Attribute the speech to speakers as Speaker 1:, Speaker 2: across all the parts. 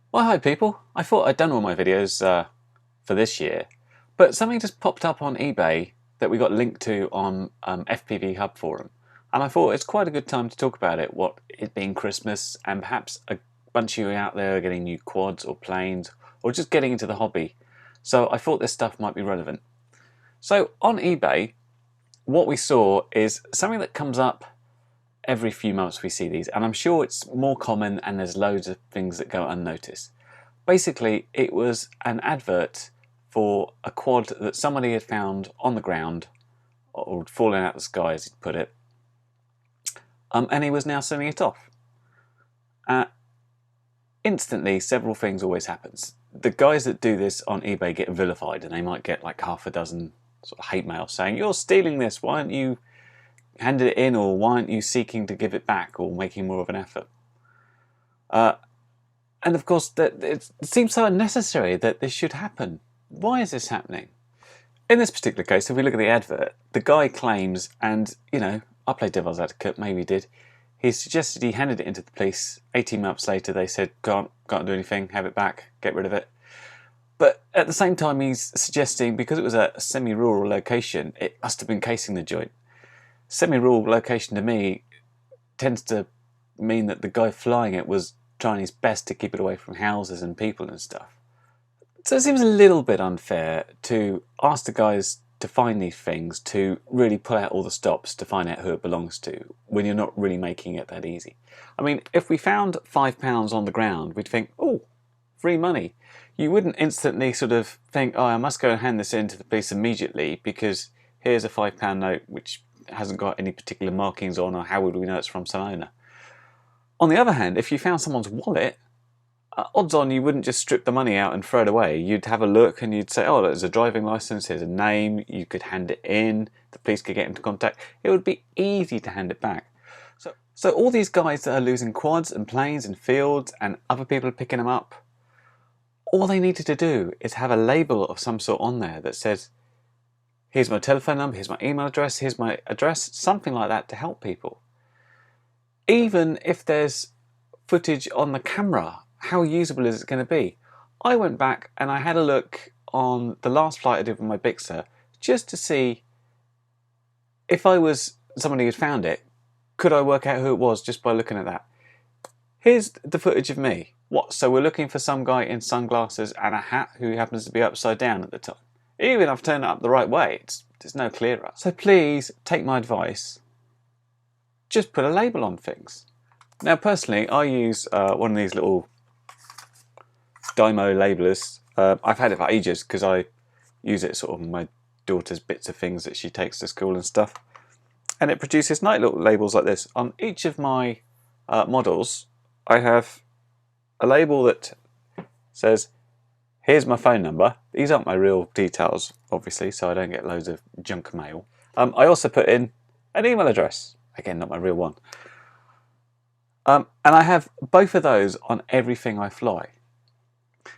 Speaker 1: Well, hi people. I thought I'd done all my videos for this year, but something just popped up on eBay that we got linked to on FPV Hub forum, and I thought it's quite a good time to talk about it, what it being Christmas, and perhaps a bunch of you out there are getting new quads or planes, or just getting into the hobby. So I thought this stuff might be relevant. So on eBay, what we saw is something that comes up every few months. We see these, and I'm sure it's more common and there's loads of things that go unnoticed. Basically, it was an advert for a quad that somebody had found on the ground, or fallen out of the sky as he'd put it, and he was now sending it off. Instantly, several things always happens. The guys that do this on eBay get vilified, and they might get like half a dozen sort of hate mail saying, "You're stealing this, why aren't you handed it in, or why aren't you seeking to give it back, or making more of an effort?" And of course, that it seems so unnecessary that this should happen. Why is this happening? In this particular case, if we look at the advert, the guy claims, and I play devil's advocate, maybe he did, he suggested he handed it into the police. 18 months later, they said, can't do anything, have it back, get rid of it. But at the same time, he's suggesting, because it was a semi-rural location, it must have been casing the joint. Semi-rural location to me tends to mean that the guy flying it was trying his best to keep it away from houses and people and stuff. So it seems a little bit unfair to ask the guys to find these things, to really pull out all the stops to find out who it belongs to, when you're not really making it that easy. I mean, if we found £5 on the ground, we'd think, oh, free money. You wouldn't instantly sort of think, oh, I must go and hand this in to the police immediately because here's a £5 note which hasn't got any particular markings on, or how would we know it's from some owner? On the other hand, if you found someone's wallet, odds on you wouldn't just strip the money out and throw it away. You'd have a look and you'd say, oh, there's a driving license, here's a name, you could hand it in, the police could get into contact. It would be easy to hand it back. So all these guys that are losing quads and planes and fields, and other people are picking them up, all they needed to do is have a label of some sort on there that says, here's my telephone number, here's my email address, here's my address, something like that to help people. Even if there's footage on the camera, how usable is it going to be? I went back and I had a look on the last flight I did with my Bixer, just to see if I was somebody who'd found it, could I work out who it was just by looking at that? Here's the footage of me. What, so we're looking for some guy in sunglasses and a hat who happens to be upside down at the time. Even if I've turned it up the right way, it's no clearer. So please take my advice. Just put a label on things. Now personally, I use one of these little Dymo labelers. I've had it for ages because I use it sort of on my daughter's bits of things that she takes to school and stuff. And it produces nice little labels like this. On each of my models, I have a label that says, here's my phone number. These aren't my real details, obviously, so I don't get loads of junk mail. I also put in an email address. Again, not my real one. And I have both of those on everything I fly.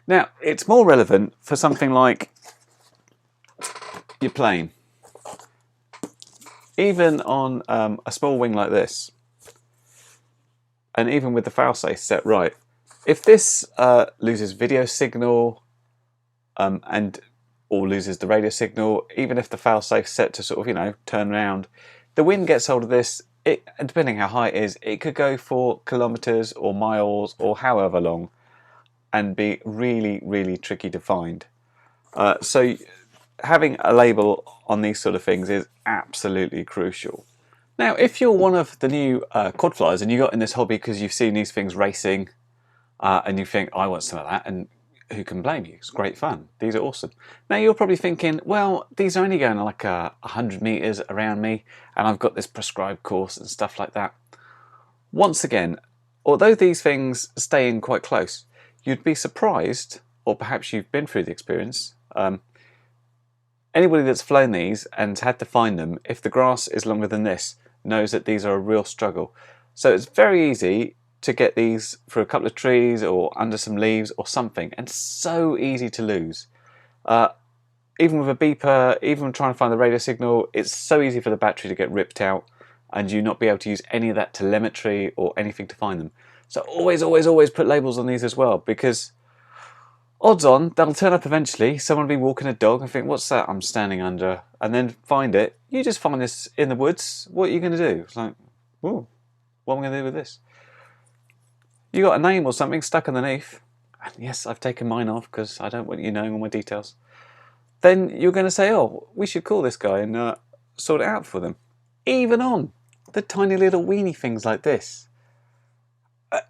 Speaker 1: Now, it's more relevant for something like your plane. Even on a small wing like this, and even with the failsafe set right, if this loses video signal or loses the radio signal, even if the failsafe set to sort of, turn around, the wind gets hold of this, depending how high it is, it could go for kilometers or miles or however long and be really, really tricky to find. So having a label on these sort of things is absolutely crucial. Now, if you're one of the new quad flyers and you got in this hobby because you've seen these things racing and you think, I want some of that, and who can blame you? It's great fun. These are awesome. Now you're probably thinking, well, these are only going like 100 meters around me and I've got this prescribed course and stuff like that. Once again, although these things stay in quite close, you'd be surprised, or perhaps you've been through the experience, anybody that's flown these and had to find them, if the grass is longer than this, knows that these are a real struggle. So it's very easy to get these through a couple of trees or under some leaves or something, and so easy to lose. Even with a beeper, even trying to find the radio signal, it's so easy for the battery to get ripped out and you not be able to use any of that telemetry or anything to find them. So always, always, always put labels on these as well, because Odds on they'll turn up eventually. Someone will be walking a dog and think, what's that I'm standing under? And then find it. You just find this in the woods. What are you going to do? It's like, ooh, what am I going to do with this? You got a name or something stuck underneath. And yes, I've taken mine off because I don't want you knowing all my details. Then you're going to say, oh, we should call this guy and sort it out for them. Even on the tiny little weeny things like this.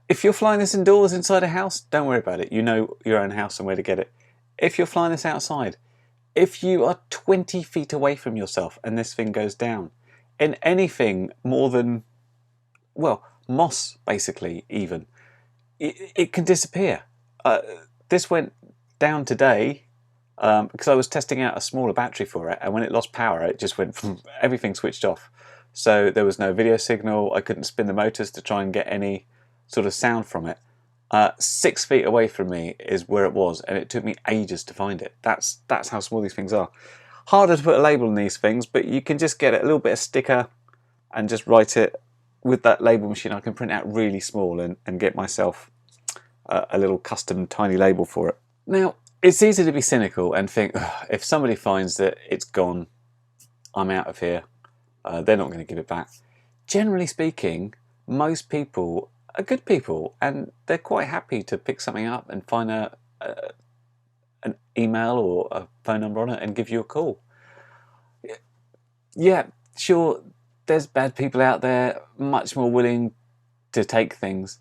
Speaker 1: If you're flying this indoors inside a house, don't worry about it. You know your own house and where to get it. If you're flying this outside, if you are 20 feet away from yourself and this thing goes down, in anything more than, well, moss basically even, it can disappear. This went down today because I was testing out a smaller battery for it, and when it lost power it just went, everything switched off. So there was no video signal, I couldn't spin the motors to try and get any sort of sound from it. 6 feet away from me is where it was, and it took me ages to find it. That's how small these things are. Harder to put a label on these things, but you can just get a little bit of sticker and just write it with that label machine. I can print out really small and get myself a little custom tiny label for it. Now, it's easy to be cynical and think, if somebody finds that it's gone, I'm out of here. They're not going to give it back. Generally speaking, most people are good people and they're quite happy to pick something up and find an email or a phone number on it and give you a call. Yeah, sure, there's bad people out there much more willing to take things,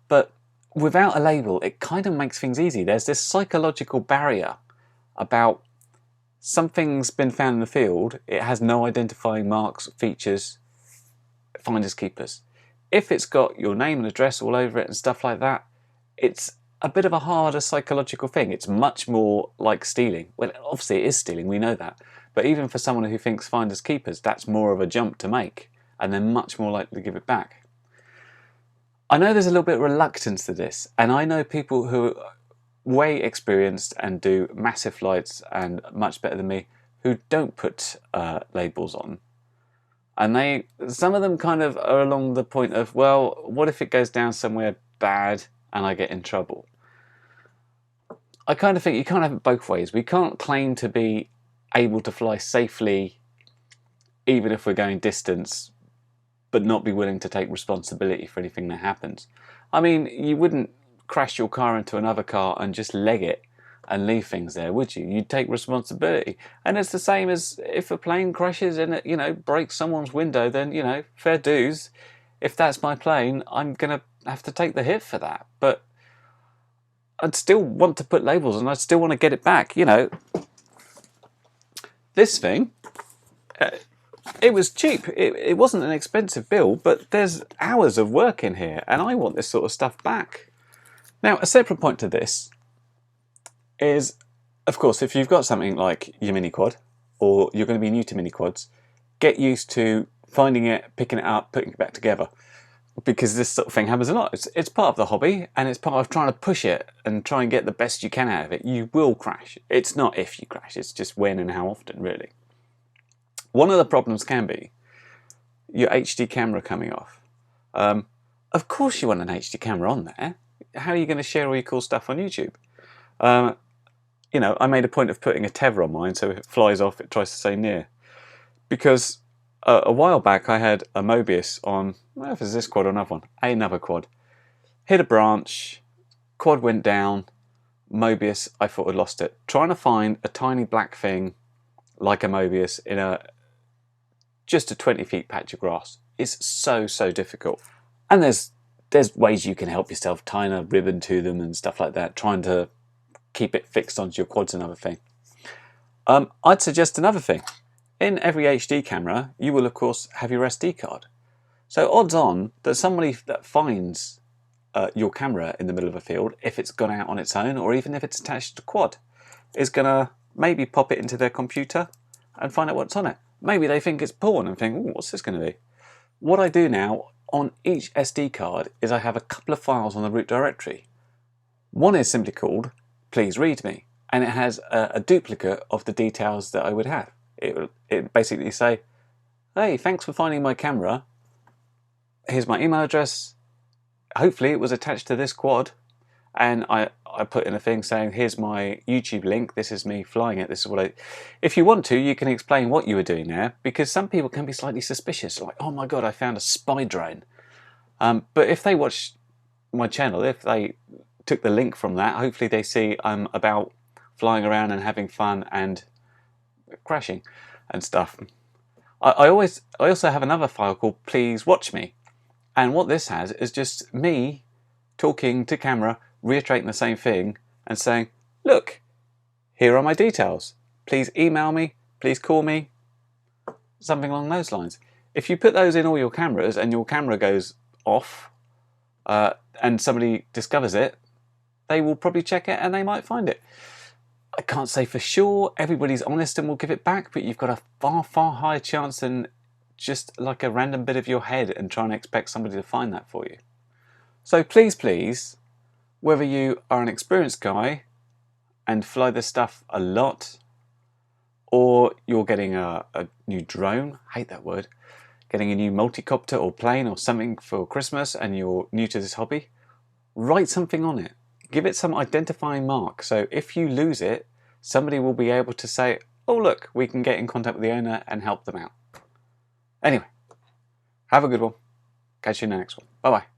Speaker 1: but without a label it kind of makes things easy. There's this psychological barrier about something's been found in the field, it has no identifying marks, features, finders keepers. If it's got your name and address all over it and stuff like that, it's a bit of a harder psychological thing. It's much more like stealing. Well, obviously it is stealing, we know that. But even for someone who thinks finders keepers, that's more of a jump to make, and they're much more likely to give it back. I know there's a little bit of reluctance to this, and I know people who are way experienced and do massive flights and much better than me who don't put labels on. And some of them kind of are along the point of, well, what if it goes down somewhere bad and I get in trouble? I kind of think you can't have it both ways. We can't claim to be able to fly safely even if we're going distance, but not be willing to take responsibility for anything that happens. I mean, you wouldn't crash your car into another car and just leg it and leave things there, would you? You'd take responsibility. And it's the same as if a plane crashes and it, you know, breaks someone's window, then, you know, fair dues. If that's my plane, I'm gonna have to take the hit for that. But I'd still want to put labels and I'd still want to get it back, you know. This thing, it was cheap. It wasn't an expensive bill, but there's hours of work in here and I want this sort of stuff back. Now, a separate point to this is, of course, if you've got something like your mini quad, or you're going to be new to mini quads, get used to finding it, picking it up, putting it back together, because this sort of thing happens a lot. It's part of the hobby, and it's part of trying to push it and try and get the best you can out of it. You will crash. It's not if you crash, it's just when and how often, really. One of the problems can be your HD camera coming off. Of course you want an HD camera on there. How are you going to share all your cool stuff on YouTube? You know, I made a point of putting a tether on mine, so if it flies off, it tries to stay near. Because a while back, I had a Mobius on, I don't know if it's this quad or another quad. Hit a branch, quad went down, Mobius, I thought I'd lost it. Trying to find a tiny black thing like a Mobius in just a 20 feet patch of grass is so difficult. And there's ways you can help yourself, tying a ribbon to them and stuff like that, trying to keep it fixed onto your quad's another thing. I'd suggest another thing. In every HD camera, you will of course have your SD card. So odds on that somebody that finds your camera in the middle of a field, if it's gone out on its own or even if it's attached to a quad, is going to maybe pop it into their computer and find out what's on it. Maybe they think it's porn and think, what's this going to be? What I do now on each SD card is I have a couple of files on the root directory. One is simply called Please Read Me, and it has a duplicate of the details that I would have. It basically say, hey, thanks for finding my camera. Here's my email address. Hopefully it was attached to this quad, and I put in a thing saying, here's my YouTube link, this is me flying it, this is what I... If you want to, you can explain what you were doing there, because some people can be slightly suspicious, like, oh my god, I found a spy drone. But if they watch my channel, if they took the link from that, hopefully they see I'm about flying around and having fun and crashing and stuff. I also have another file called Please Watch Me, and what this has is just me talking to camera, reiterating the same thing and saying, look, here are my details, please email me, please call me, something along those lines. If you put those in all your cameras and your camera goes off and somebody discovers it, they will probably check it and they might find it. I can't say for sure everybody's honest and will give it back, but you've got a far, far higher chance than just like a random bit of your head and trying to expect somebody to find that for you. So please, please, whether you are an experienced guy and fly this stuff a lot, or you're getting a new drone, I hate that word, getting a new multicopter or plane or something for Christmas and you're new to this hobby, write something on it. Give it some identifying mark, so if you lose it, somebody will be able to say, oh look, we can get in contact with the owner and help them out. Anyway, have a good one. Catch you in the next one. Bye bye.